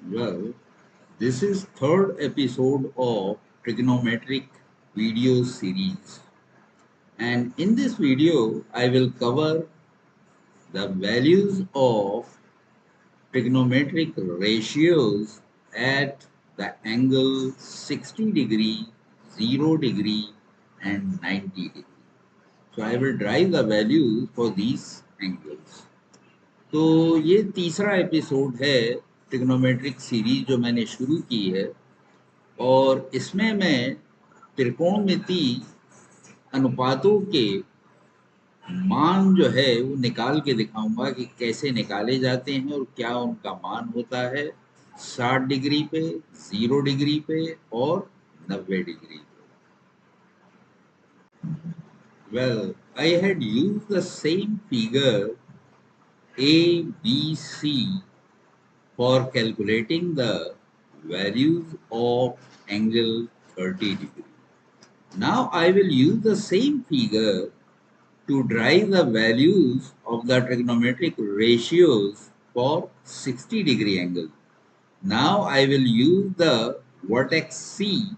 Well, this is third episode of trigonometric video series. And in this video, I will cover the values of trigonometric ratios at the angle 60 degree, 0 degree and 90 degree. So I will derive the values for these angles. तो ये तीसरा episode है trigonometric series जो मैंने शुरू की है और इसमें मैं त्रिकोणमिति अनुपातों के मान जो है वो निकाल के दिखाऊंगा कि कैसे निकाले जाते हैं और क्या उनका मान होता है 60 डिग्री पे, 0 डिग्री पे और 90 डिग्री पे. Well, I had used the same figure A, B, C for calculating the values of angle 30 degree. Now I will use the same figure to derive the values of the trigonometric ratios for 60 degree angle. Now I will use the vertex C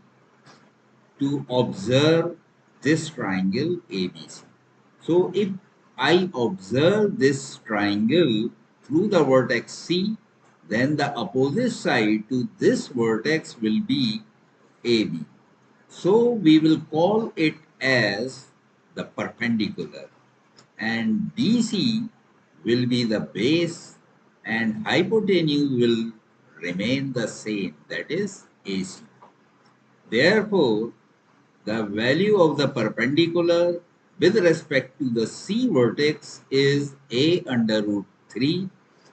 to observe this triangle ABC. So if I observe this triangle through the vertex C, then the opposite side to this vertex will be AB. So we will call it as the perpendicular, and BC will be the base and hypotenuse will remain the same, that is AC. Therefore, the value of the perpendicular with respect to the C vertex is A under root 3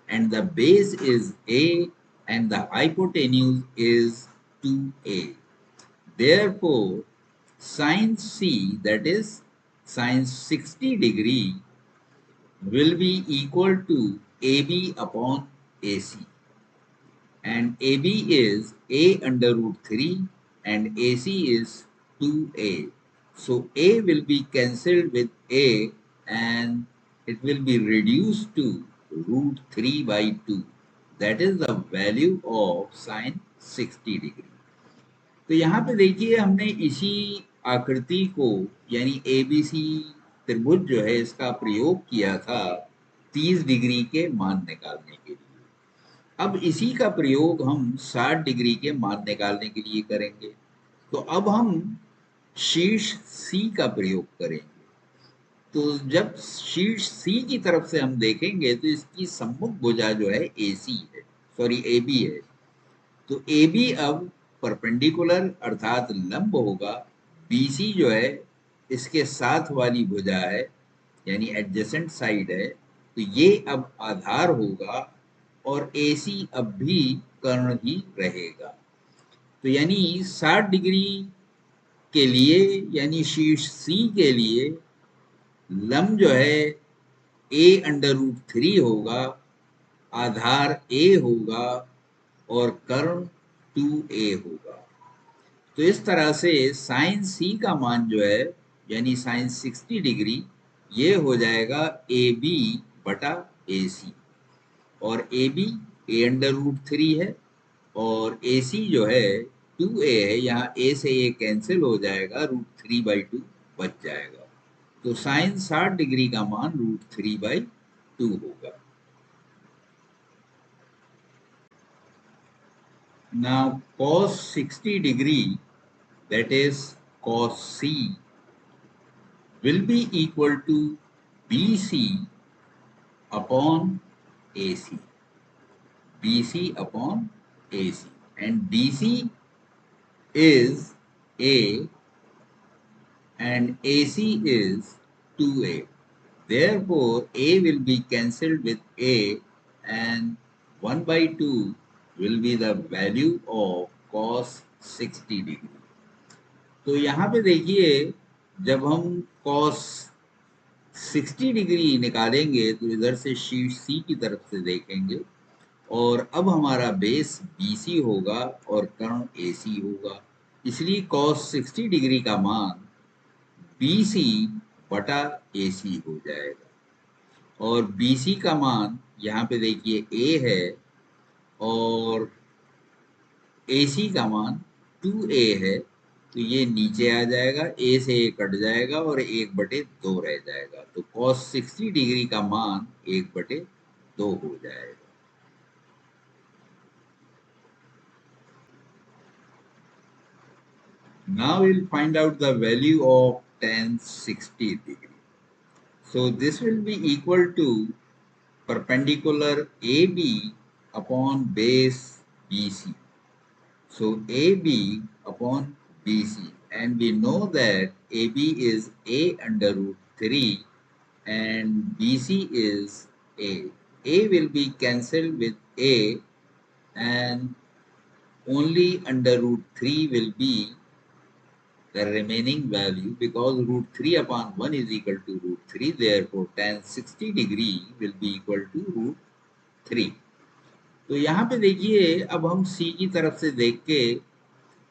and the base is A and the hypotenuse is 2A. Therefore, sine C, that is sine 60 degree, will be equal to AB upon AC. And AB is A under root 3 and AC is 2A. So A will be cancelled with A and it will be reduced to root 3 by 2. That is the value of sine 60 degree. तो यहाँ पे देखिए हमने इसी आकृति को यानी ABC त्रिभुज जो है इसका प्रयोग किया था 30 डिग्री के मान निकालने के लिए. अब इसी का प्रयोग हम 60 डिग्री के मान निकालने के लिए करेंगे. तो अब हम शीर्ष C का प्रयोग करेंगे. तो जब शीर्ष C की तरफ से हम देखेंगे तो इसकी सम्मुख भुजा जो है AC है, सॉरी AB है. तो AB अब परपेंडिकुलर अर्थात लंब होगा. BC जो है इसके साथ वाली भुजा है यानी एडजेसेंट साइड है, तो ये अब आधार होगा और AC अब भी कर्ण ही रहेगा. तो यानी 60 डिग्री के लिए यानी शीर्ष C के लिए लंब जो है A अंडर रूट 3 होगा, आधार A होगा और कर्ण 2A होगा. तो इस तरह से साइन C का मान जो है यानी साइन 60 डिग्री ये हो जाएगा AB बटा AC. और AB A अंडर रूट 3 है और AC जो है 2A है. यहाँ A से A कैंसिल हो जाएगा, रूट 3 बाई 2 बच जाएगा. तो साइन 60 डिग्री का मान रूट 3 बाई 2 होगा. Now cos 60 degree, that is cos C, will be equal to BC upon AC. BC upon AC. And BC is A and AC is 2A. Therefore, A will be cancelled with A and 1 by 2 will be the value of cos 60 degree. तो यहाँ पे देखिए जब हम cos 60 degree निकालेंगे तो इधर से शीर्ष C की तरफ से देखेंगे और अब हमारा बेस BC होगा और कर्ण AC होगा. इसलिए cos 60 डिग्री का मान BC बटा AC हो जाएगा. और BC का मान यहाँ पे देखिए A है और AC का मान 2A है, तो ये नीचे आ जाएगा, A से A कट जाएगा और 1/2 रह जाएगा, तो cos 60 डिग्री का मान 1/2 हो जाएगा। Now we'll find out the value of tan 60 degree. So this will be equal to perpendicular AB upon base BC. So AB upon BC, and we know that AB is A under root 3 and BC is A. A will be cancelled with A and only under root 3 will be the remaining value, because root 3 upon 1 is equal to root 3. Therefore, tan 60 degree will be equal to root 3. तो यहाँ पे देखिए, अब हम C की तरफ से देख के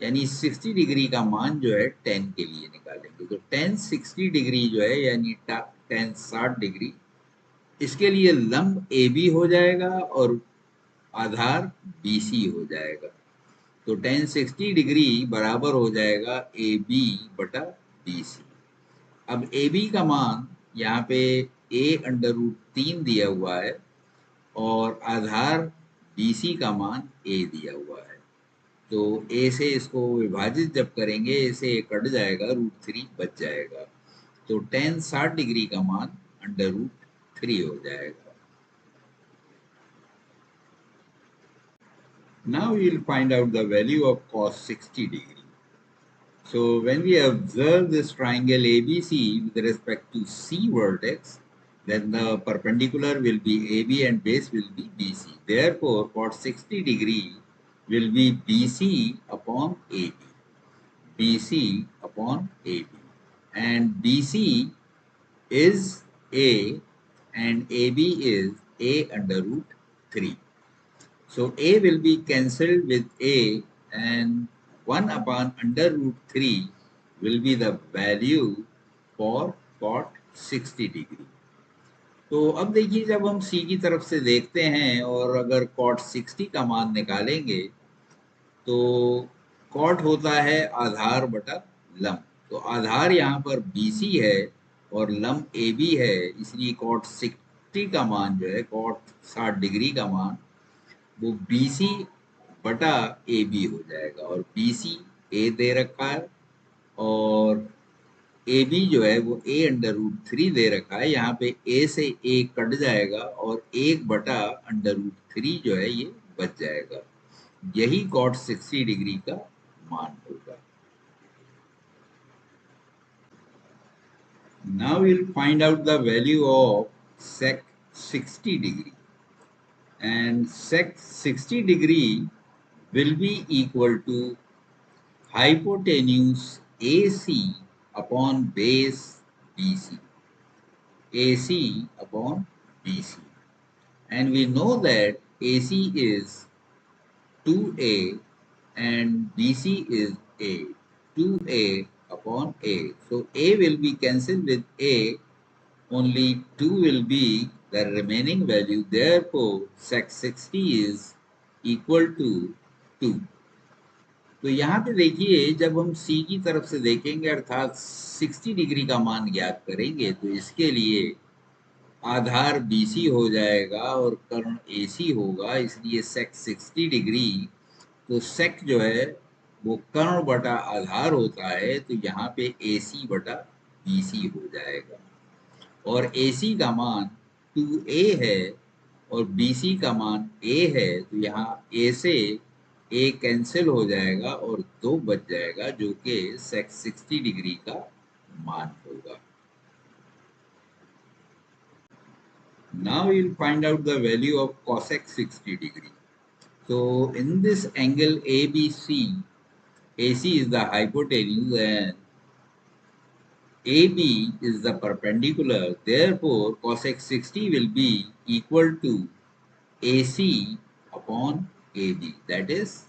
यानी 60 डिग्री का मान जो है tan के लिए निकालेंगे। तो tan 60 डिग्री जो है यानी tan 60 डिग्री, इसके लिए लंब AB हो जाएगा और आधार BC हो जाएगा। तो tan 60 डिग्री बराबर हो जाएगा AB बटा BC। अब AB का मान यहाँ पे A अंडर रूट 3 दिया हुआ है और आधार BC का मान A दिया हुआ है। तो A से इसको विभाजित जब करेंगे, A से A कट जाएगा, रूट 3 बच जाएगा। तो tan 60 डिग्री का मान अंडर रूट 3 हो जाएगा। Now we will find out the value of cos 60 degree. So when we observe this triangle ABC with respect to C vertex, then the perpendicular will be AB and base will be BC. Therefore, cos 60 degree will be BC upon AB. BC upon AB. And BC is A and AB is A under root 3. So A will be cancelled with A and 1 upon under root 3 will be the value for cot 60 degree. तो अब देखिए, जब हम C की तरफ से देखते हैं और अगर cot 60 का मान निकालेंगे तो cot होता है आधार बटा लंब। तो आधार यहाँ पर BC है और लंब AB है, इसलिए cot 60 का मान जो है, cot 60 डिग्री का मान वो BC बटा AB हो जाएगा। और BC A दे रखा है और AB जो है वो A अंडर रूट 3 दे रखा है। यहाँ पे A से A कट जाएगा और 1 बटा अंडर रूट 3 जो है ये बच जाएगा। यही cot 60 डिग्री का मान होगा। Now we'll find out the value of sec 60 degree. And sec 60 degree will be equal to hypotenuse AC upon base BC. AC upon BC. And we know that AC is 2A and BC is A. 2A upon A. So A will be cancelled with A. Only 2 will be the remaining value. Therefore, sec 60 is equal to 2. तो यहाँ पे देखिए, जब हम C की तरफ से देखेंगे अर्थात 60 डिग्री का मान ज्ञात करेंगे, तो इसके लिए आधार BC हो जाएगा और कर्ण AC होगा, इसलिए sec 60 डिग्री, तो sec जो है वो कर्ण बटा आधार होता है, तो यहाँ पे AC बटा BC हो जाएगा। और AC का मान 2A है और BC का मान A है, तो यहाँ A से A कैंसिल हो जाएगा और 2 बच जाएगा, जो कि sec 60 डिग्री का मान होगा। Now we'll find out the value of cosec 60 degree. So in this angle ABC, AC is the hypotenuse and AB is the perpendicular. Therefore, cosec 60 will be equal to AC upon AB. That is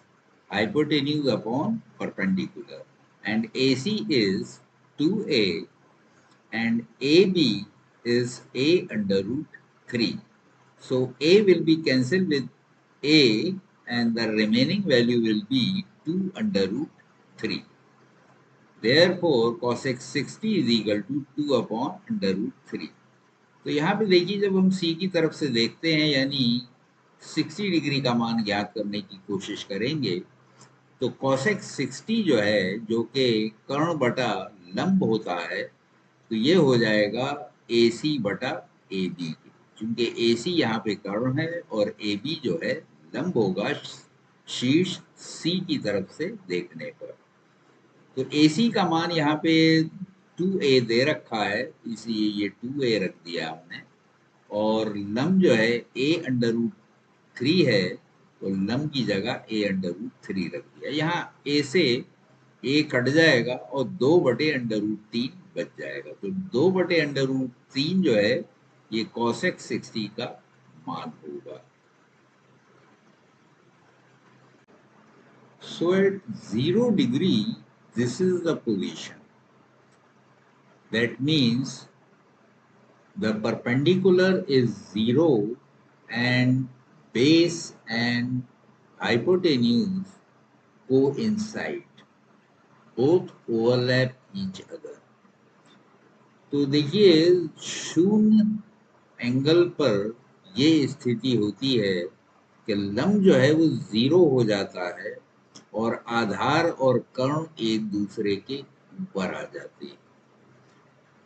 hypotenuse upon perpendicular. And AC is 2A and AB is A under root 3. So A will be cancelled with A and the remaining value will be 2 under root 3. Therefore cosec 60 is equal to 2 upon under root 3. तो यहाँ पे देखिए जब हम c की तरफ से देखते हैं यानी 60 डिग्री का मान ज्ञात करने की कोशिश करेंगे तो cosec 60 जो है जो कि कर्ण बटा लंब होता है तो ये हो जाएगा AC बटा AB। क्योंकि AC यहाँ पे कर्ण है और AB जो है लंब होगा शीर्ष C की तरफ से देखने पर। तो AC का मान यहाँ पे 2A दे रखा है इसलिए ये 2A रख दिया हमने और लंब जो है A अंडर रूट 3 है तो लंब की जगह A अंडर रूट 3 रख दिया। यहाँ A से A कट जाएगा और 2 बटे अंडर रूट 3 बच जाएगा। तो 2 बटे अंडर रूट 3 जो है ये कॉसेक 60 का मान होगा। So at 0 degree, this is the position. That means the perpendicular is 0 and base and hypotenuse coincide. Both overlap each other. तो देखिए शून्य एंगल पर ये स्थिति होती है कि लंब जो है वो 0 हो जाता है और आधार और कर्ण एक दूसरे के ऊपर आ जाते हैं।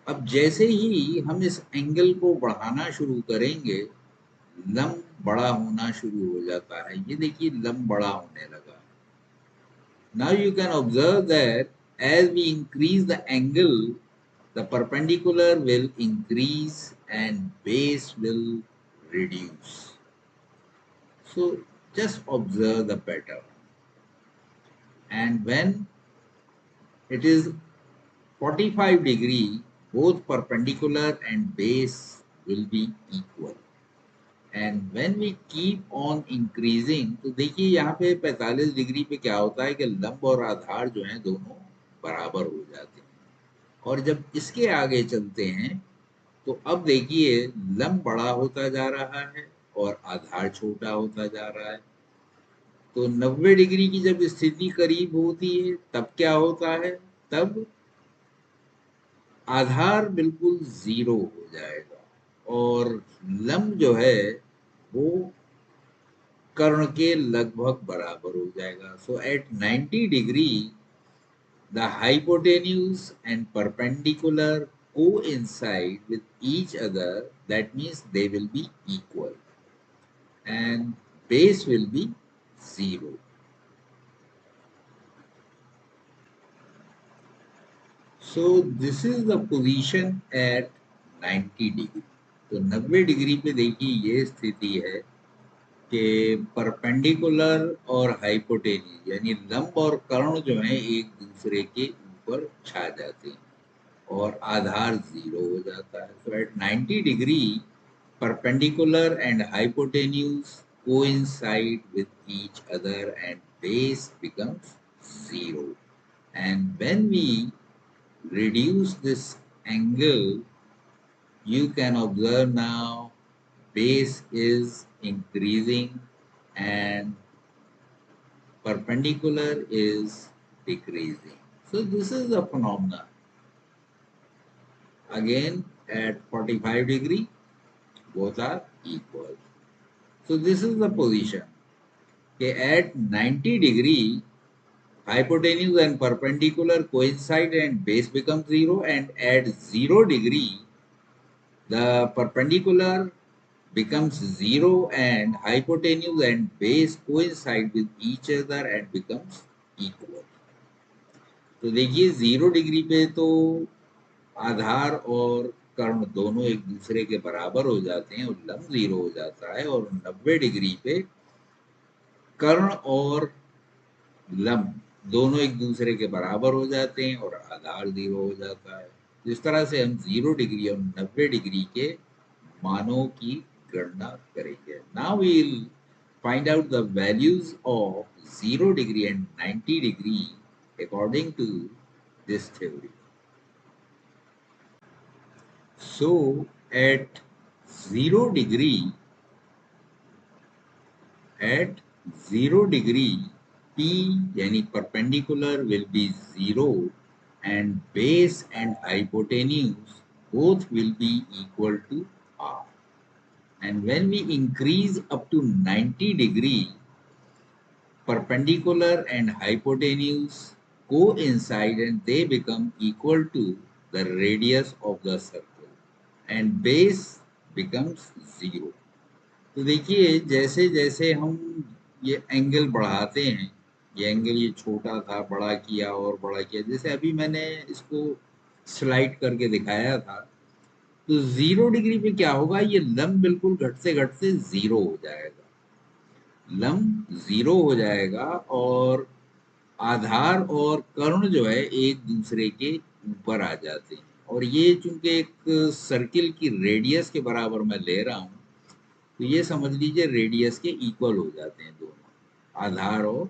अब जैसे ही हम इस एंगल को बढ़ाना शुरू करेंगे लंब बड़ा होना शुरू हो जाता है। ये देखिए लंब बड़ा होने लगा। Now you can observe that as we increase the angle, the perpendicular will increase and base will reduce. So just observe the pattern. And when it is 45 degree, both perpendicular and base will be equal. And when we keep on increasing, तो देखिए यहाँ पे 45 degree पे क्या होता है कि लंब और आधार जो हैं दोनों बराबर हो जाते हैं। और जब इसके आगे चलते हैं तो अब देखिए लंब बड़ा होता जा रहा है और आधार छोटा होता जा रहा है। तो 90 डिग्री की जब स्थिति करीब होती है तब क्या होता है, तब आधार बिल्कुल 0 हो जाएगा और लंब जो है वो कर्ण के लगभग बराबर हो जाएगा। So at 90 degree the hypotenuse and perpendicular coincide with each other, that means they will be equal and base will be 0. So this is the position at 90 degree. तो 90 डिग्री पे देखिए ये स्थिति है कि परपेंडिकुलर और हाइपोटेन्यूज यानी लंब और कर्ण जो है एक दूसरे के ऊपर छा जाते हैं और आधार 0 हो जाता है। So at 90 degree perpendicular and hypotenuse coincide with each other and base becomes 0. And when we reduce this angle, you can observe now base is increasing and perpendicular is decreasing. So this is the phenomenon. Again at 45 degree, both are equal. So this is the position. Okay, at 90 degree, hypotenuse and perpendicular coincide and base becomes 0, and at 0 degree, the perpendicular becomes 0 and hypotenuse and base coincide with each other and becomes equal. तो देखिए 0 degree पे तो आधार और कर्ण दोनों एक दूसरे के बराबर हो जाते हैं और लंब 0 हो जाता है और 90 डिग्री पे कर्ण और लंब दोनों एक दूसरे के बराबर हो जाते हैं और आधार 0 हो जाता है। इस तरह से हम 0 डिग्री और 90 डिग्री के मानों की गणना करेंगे। Now we'll find out the values of 0 degree and 90 degree according to this theory. So at 0 degree, at 0 degree P यानी perpendicular will be 0 and base and hypotenuse both will be equal to R. And when we increase up to 90 degree, perpendicular and hypotenuse coincide and they become equal to the radius of the circle and base becomes 0. तो देखिए जैसे जैसे हम ये angle बढ़ाते हैं, ये angle ये छोटा था, बड़ा किया और बड़ा किया, जैसे अभी मैंने इसको स्लाइड करके दिखाया था, तो 0 डिग्री पे क्या होगा, ये लंब बिल्कुल घटते घटते 0 हो जाएगा, लंब 0 हो जाएगा और आधार और कर्ण जो है एक दूसरे के ऊपर आ जाते हैं। और ये चूंकि एक सर्किल की रेडियस के बराबर मैं ले रहा हूं, तो ये समझ लीजिए रेडियस के इक्वल हो जाते हैं दोनों, आधार और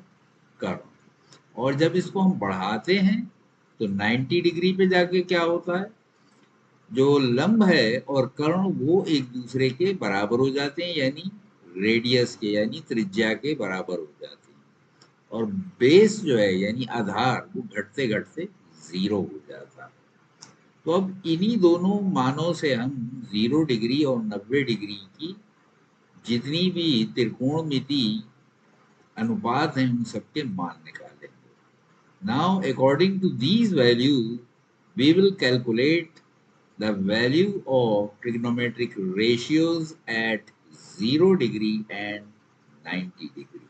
कर्ण। और जब इसको हम बढ़ाते हैं तो 90 डिग्री पे जाके क्या होता है, जो लंब है और कर्ण वो एक दूसरे के बराबर हो जाते हैं, यानी रेडियस के यानी त्रिज्या के बराबर हो जाते हैं। और बेस जो है यानी आधार वो घटते घटते 0 हो जाता है। तो अब इन्हीं दोनों मानों से हम 0 डिग्री और 90 डिग्री की जितनी भी त्रिकोणमिति अनुपात हैं उन सबके मान निकालेंगे। Now according to these value we will calculate the value of trigonometric ratios at 0 degree and 90 degree.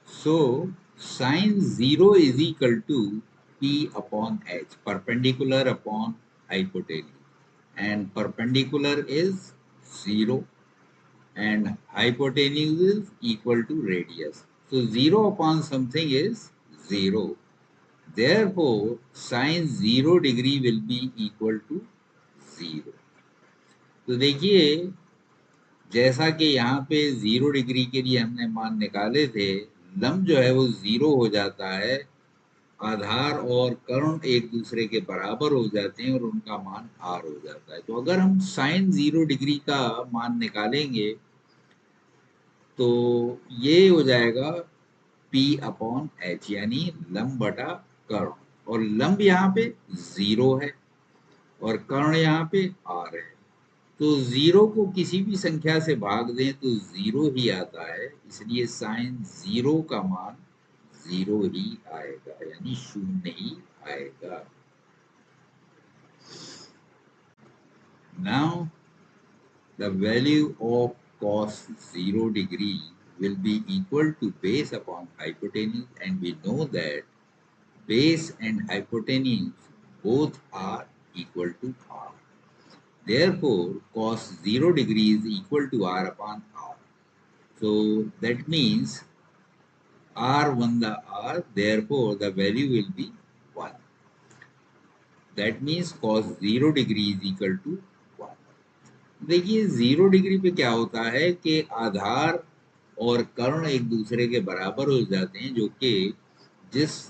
So sin 0 is equal to P upon H, perpendicular upon hypotenuse, and perpendicular is 0 and hypotenuse is equal to radius. So 0 upon something is 0. Therefore, sin 0 degree will be equal to 0. तो देखिए जैसा कि यहाँ पे 0 degree के लिए हमने मान निकाले थे, लंब जो है वो 0 हो जाता है, आधार और कर्ण एक दूसरे के बराबर हो जाते हैं और उनका मान r हो जाता है। तो अगर हम sin 0 डिग्री का मान निकालेंगे तो ये हो जाएगा P अपॉन H यानी लंब बटा कर्ण, और लंब यहाँ पे 0 है और कर्ण यहाँ पे r है। तो 0 को किसी भी संख्या से भाग दें तो 0 ही आता है, इसलिए साइन 0 का मान 0 ही आएगा यानी 0 ही आएगा। Now the value of cos 0 degree will be equal to base upon hypotenuse, and we know that base and hypotenuse both are equal to r. Therefore, cos 0 degree is equal to r upon r. So that means r won the r, therefore the value will be 1. That means cos 0 degree is equal to 1. देखिए 0 degree पे क्या होता है कि आधार और कर्ण एक दूसरे के बराबर हो जाते हैं, जो कि जिस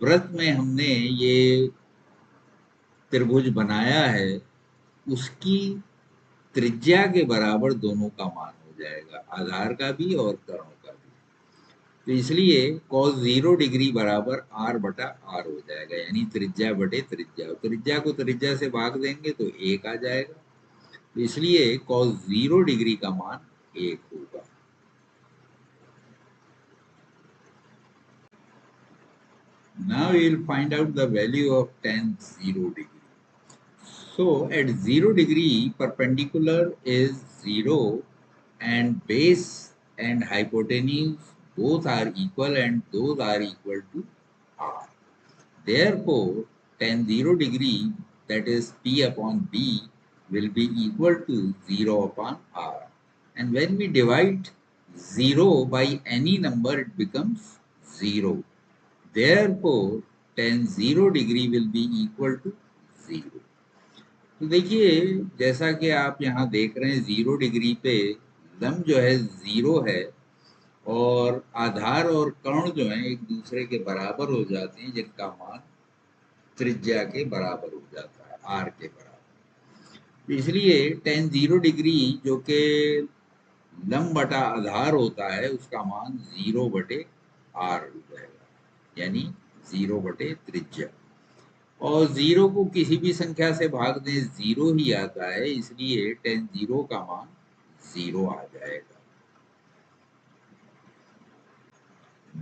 वृत्त में हमने ये त्रिभुज बनाया है उसकी त्रिज्या के बराबर दोनों का मान हो जाएगा, आधार का भी और कर्ण का भी। तो इसलिए cos 0 डिग्री बराबर r बटा r हो जाएगा यानी त्रिज्या बटे त्रिज्या, त्रिज्या को त्रिज्या से भाग देंगे तो 1 आ जाएगा। तो इसलिए cos 0 डिग्री का मान 1 होगा। Now we will find out the value of tan 0 degree. So at 0 degree perpendicular is 0 and base and hypotenuse both are equal and those are equal to r. Therefore tan 0 degree, that is P upon B, will be equal to 0 upon r. And when we divide 0 by any number it becomes 0. Therefore tan 0 degree will be equal to 0. तो देखिए जैसा कि आप यहाँ देख रहे हैं 0 degree पे लंब जो है 0 है और आधार और कर्ण जो है एक दूसरे के बराबर हो जाते हैं, जिनका मान त्रिज्या के बराबर हो जाता है, r के बराबर। इसलिए tan 0 डिग्री जो कि लंब बटा आधार होता है उसका मान 0/r हो जाएगा, यानी 0/त्रिज्या। और 0 को किसी भी संख्या से भाग दें 0 ही आता है, इसलिए tan 0 का मान 0 आ जाएगा।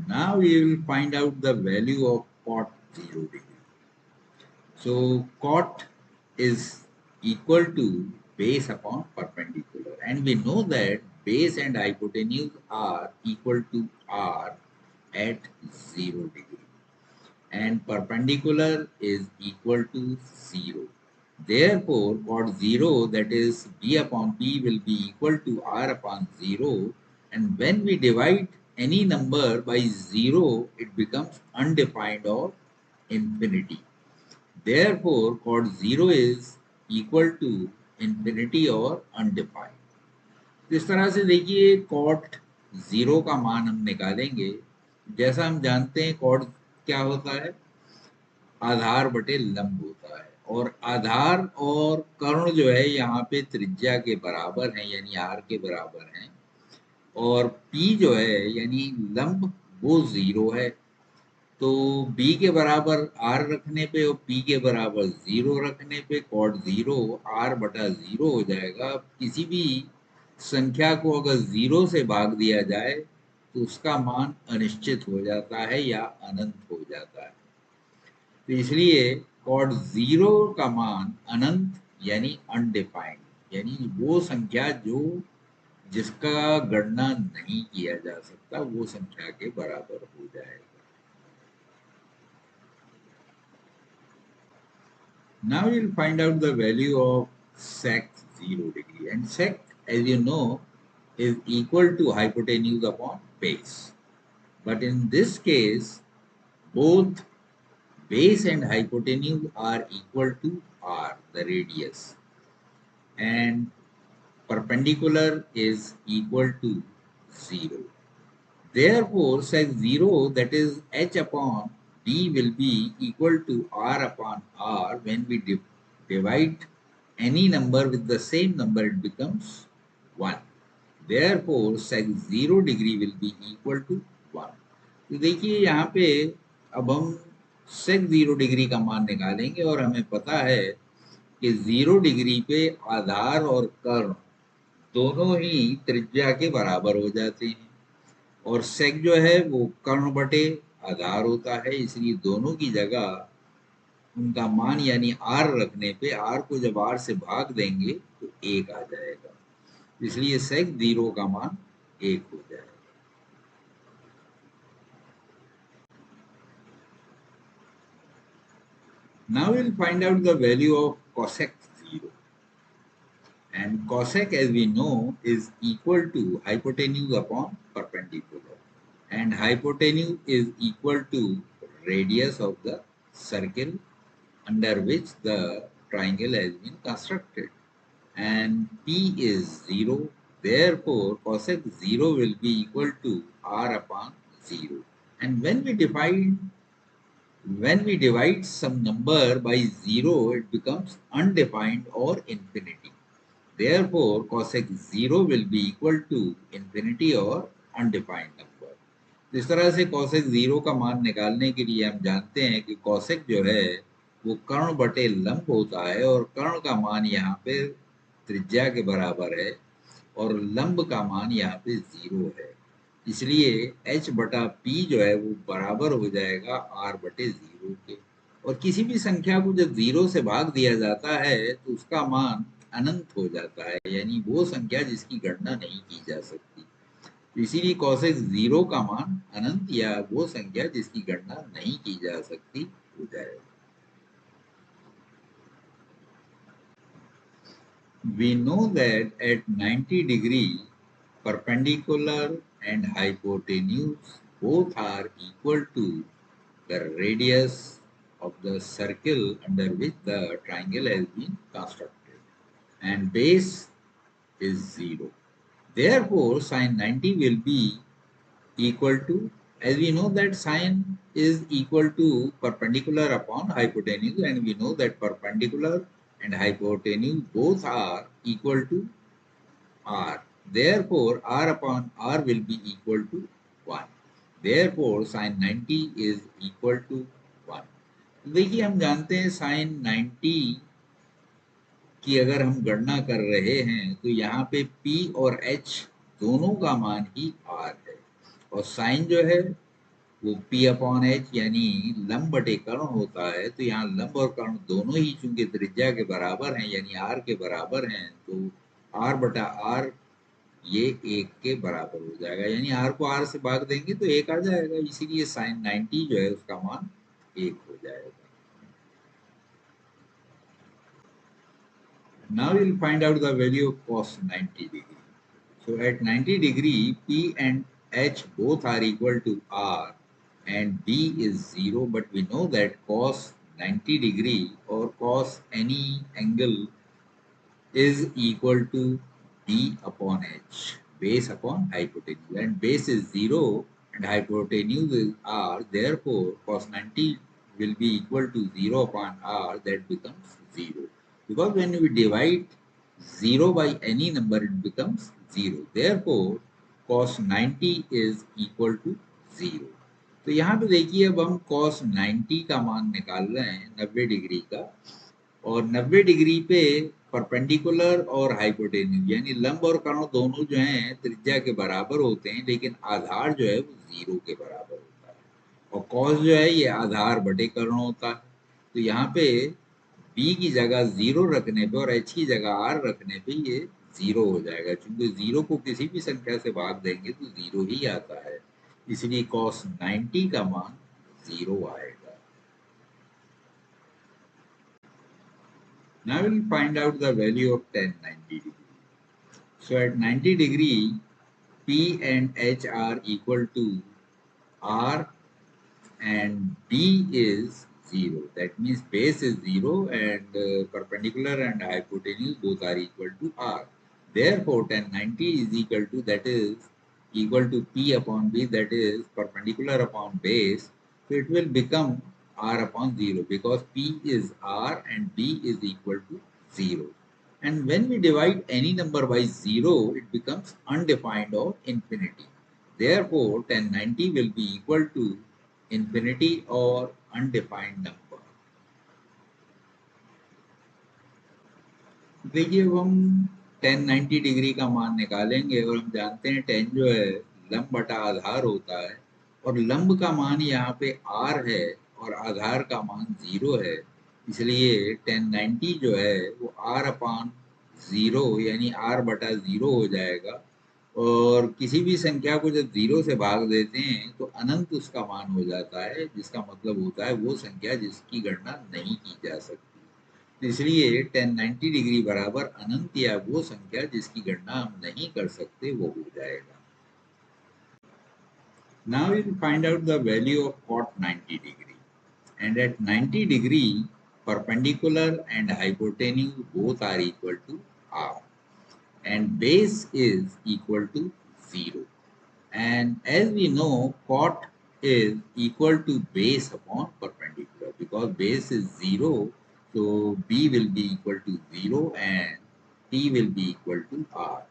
Now we will find out the value of cot 0 degree. So cot is equal to base upon perpendicular, and we know that base and hypotenuse are equal to r at 0 degree, and perpendicular is equal to 0. Therefore, cot 0, that is b upon p, will be equal to r upon 0, and when we divide any number by 0, it becomes undefined or infinity. Therefore, cot 0 is equal to infinity or undefined. तो इस तरह से देखिए cot 0 का मान हम निकालेंगे। जैसा हम जानते हैं cot क्या होता है, आधार बटे लंब होता है, और आधार और कर्ण जो है यहाँ पे त्रिज्या के बराबर है, यानी r के बराबर है, और p जो है यानी लंब वो 0 है। तो b के बराबर r रखने पे और p के बराबर 0 रखने पे cot 0 r/0 हो जाएगा। किसी भी संख्या को अगर 0 से भाग दिया जाए तो उसका मान अनिश्चित हो जाता है या अनंत हो जाता है। तो इसलिए cot 0 का मान अनंत यानी अनडिफाइंड, यानी वो संख्या जो जिसका गणना नहीं किया जा सकता, वो संख्या के बराबर हो जाएगा। Now we'll find out the value of sec 0 degree, and sec, as you know, is equal to hypotenuse upon base. But in this case, both base and hypotenuse are equal to r, the radius, and perpendicular is equal to 0. Therefore, sec 0, that is h upon d, will be equal to r upon r. When we divide any number with the same number, it becomes 1. Therefore, sec 0 degree will be equal to 1. तो देखिए यहाँ पे अब हम sec 0 degree का मान निकालेंगे, और हमें पता है कि 0 डिग्री पे आधार और कर्ण दोनों ही त्रिज्या के बराबर हो जाते हैं, और सेक जो है वो कर्ण बटे आधार होता है, इसलिए दोनों की जगह उनका मान यानी आर रखने पे आर को जब आर से भाग देंगे तो 1 आ जाएगा, इसलिए सेक 0 का मान 1 हो जाएगा। Now we'll find out the value of cosec 0. And cosec, as we know, is equal to hypotenuse upon perpendicular. And hypotenuse is equal to radius of the circle under which the triangle has been constructed. And p is 0. Therefore, cosec 0 will be equal to r upon 0. And when we divide some number by 0, it becomes undefined or infinity. Therefore, cosec 0 will be equal to infinity or undefined number. तो इस तरह से cosec 0 का मान निकालने के लिए हम जानते हैं कि cosec जो है वो कर्ण बटे लंब होता है, और कर्ण का मान यहाँ पे त्रिज्या के बराबर है और लंब का मान यहाँ पे 0 है, इसलिए h/p जो है वो बराबर हो जाएगा r/0 के। और किसी भी संख्या को जब 0 से भाग दिया जाता है तो उसका मान अनंत हो जाता है, यानी वो संख्या जिसकी गणना नहीं की जा सकती। तो इसीलिए cosec 0 का मान अनंत या वो संख्या जिसकी गणना नहीं की जा सकती हो जाएगा। We know that at 90 degree, perpendicular and hypotenuse both are equal to the radius of the circle under which the triangle has been constructed, and base is 0. Therefore, sine 90 will be equal to, as we know that sine is equal to perpendicular upon hypotenuse, and we know that perpendicular and hypotenuse both are equal to r. Therefore, r upon r will be equal to 1. Therefore, sin 90 is equal to 1. देखिए हम जानते हैं sin 90 की अगर हम गणना कर रहे हैं तो यहाँ पे P और H दोनों का मान ही R है और साइन जो है वो P अपॉन H यानी लंब बटे कर्ण होता है। तो यहाँ लंब और कर्ण दोनों ही चूंकि त्रिज्या के बराबर हैं यानी R के बराबर हैं तो R बटा R ये 1 के बराबर हो जाएगा, यानी R को R से भाग देंगे तो 1 आ जाएगा, इसीलिए साइन 90 जो है उसका मान 1 हो जाएगा। Now we'll find out the value of cos 90 degree. So at 90 degree, P and H both are equal to R and B is 0, but we know that cos 90 degree or cos any angle is equal to B upon H, base upon hypotenuse, and base is 0 and hypotenuse is R, therefore cos 90 will be equal to 0 upon R, that becomes 0. Because when we divide 0 by any number, it becomes 0. Therefore, cos 90 is equal to 0. तो यहाँ पे देखिए अब हम cos 90 का मान निकाल रहे हैं 90 डिग्री का, और 90 डिग्री पे परपेंडिकुलर और हाइपोटेन्यूज यानी लंब और कर्ण दोनों जो हैं त्रिज्या के बराबर होते हैं, लेकिन आधार जो है वो 0 के बराबर होता है और कॉस जो है ये आधार बटे कर्ण होता है। तो यहाँ पे b की जगह 0 रखने पे और h की जगह r रखने पे ये 0 हो जाएगा, क्योंकि 0 को किसी भी संख्या से भाग देंगे तो 0 ही आता है, इसलिए cos 90 का मान 0 आएगा। Now we'll find out the value of tan 90 degree. So at 90 degree, P and H are equal to R and B is 0. That means base is 0 and perpendicular and hypotenuse both are equal to R. Therefore, tan 90 is equal to, that is equal to P upon B, that is perpendicular upon base. So it will become R upon 0 because P is R and B is equal to 0. And when we divide any number by 0, it becomes undefined or infinity. Therefore, tan 90 will be equal to infinity or undefined number. देखिए अब हम tan 90 degree का मान निकालेंगे और हम जानते हैं tan जो है लंब बटा आधार होता है और लंब का मान यहाँ पे r है और आधार का मान 0 है, इसलिए tan 90 जो है वो r अपान 0 यानी r बटा 0 हो जाएगा और किसी भी संख्या को जब 0 से भाग देते हैं तो अनंत उसका मान हो जाता है, जिसका मतलब होता है वो संख्या जिसकी गणना नहीं की जा सकती। इसलिए tan 90 डिग्री बराबर अनंत या वो संख्या जिसकी गणना हम नहीं कर सकते वो हो जाएगा। Now we will find out the value of cot 90 degree, and at 90 degree perpendicular and hypotenuse both are equal to R and base is equal to 0. And as we know, cot is equal to base upon perpendicular because base is 0. So B will be equal to 0 and T will be equal to R.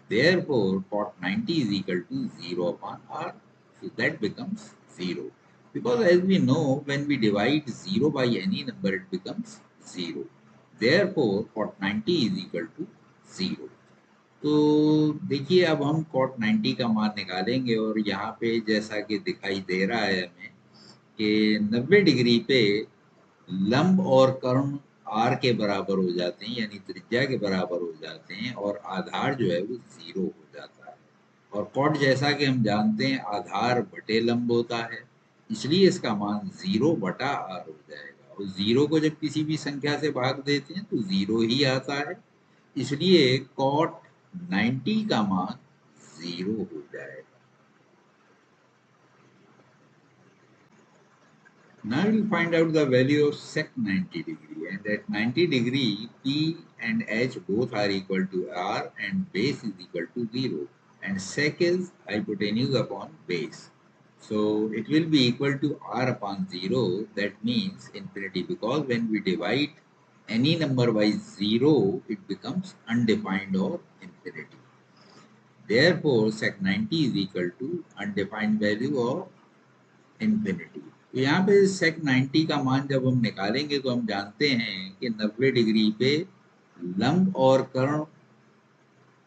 Therefore, cot 90 is equal to 0 upon R. So that becomes 0. Because as we know, when we divide 0 by any number, it becomes 0. Therefore, cot 90 is equal to 0. तो देखिए अब हम cot 90 का मान निकालेंगे और यहाँ पे जैसा कि दिखाई दे रहा है हमें कि 90 डिग्री पे लंब और कर्ण r के बराबर हो जाते हैं यानी त्रिज्या के बराबर हो जाते हैं और आधार जो है वो 0 हो जाता है और cot जैसा कि हम जानते हैं आधार बटे लंब होता है, इसलिए इसका मान 0 बटा r हो जाएगा और 0 को जब किसी भी संख्या से भाग देते हैं तो 0 ही आता है, इसलिए cot 90 का मान 0 हो जाएगा। Now we'll find out the value of sec 90 degree, and at 90 degree P and H both are equal to R and base is equal to 0 and sec is hypotenuse upon base. So it will be equal to R upon 0, that means infinity, because when we divide any number by 0, it becomes undefined or infinity. Therefore, sec 90 is equal to undefined value of infinity. तो यहाँ पे sec 90 का मान जब हम निकालेंगे तो हम जानते हैं कि 90 डिग्री पे लंब और कर्ण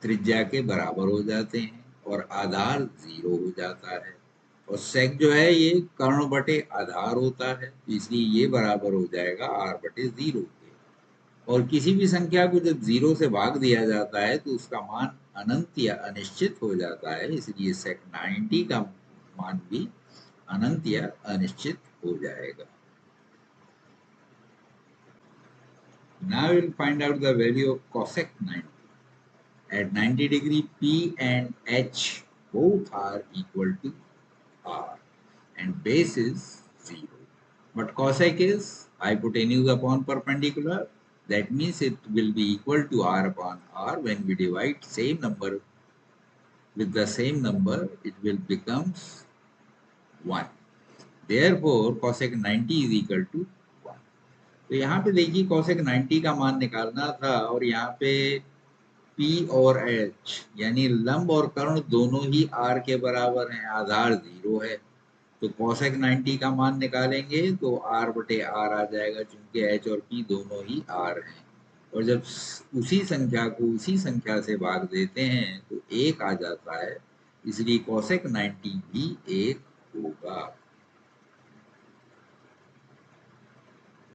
त्रिज्या के बराबर हो जाते हैं और आधार 0 हो जाता है। और सेक जो है ये कर्ण बटे आधार होता है, इसलिए ये बराबर हो जाएगा r बटे 0 के। और किसी भी संख्या को जब 0 से भाग दिया जाता है तो उसका मान अनंत या अनिश्चित हो जाता है, इसलिए सेक 90 का मान भी अनंत या अनिश्चित हो जाएगा। Now we'll find out the value of cosec 90. At 90 degree, P and H both are equal to R and base is 0. But cosec is hypotenuse upon perpendicular. That means it will be equal to R upon R. When we divide same number with the same number, it will becomes 1. Therefore, cosec 90 is equal to 1. तो यहाँ पे देखिए cosec 90 का मान निकालना था और यहाँ पे P और H यानी लंब और कर्ण दोनों ही R के बराबर हैं, आधार 0 है। तो cosec 90 का मान निकालेंगे तो R बटे R आ जाएगा, चूंकि H और P दोनों ही R हैं। और जब उसी संख्या को उसी संख्या से भाग देते हैं तो 1 आ जाता है, इसलिए cosec 90 भी 1 होगा।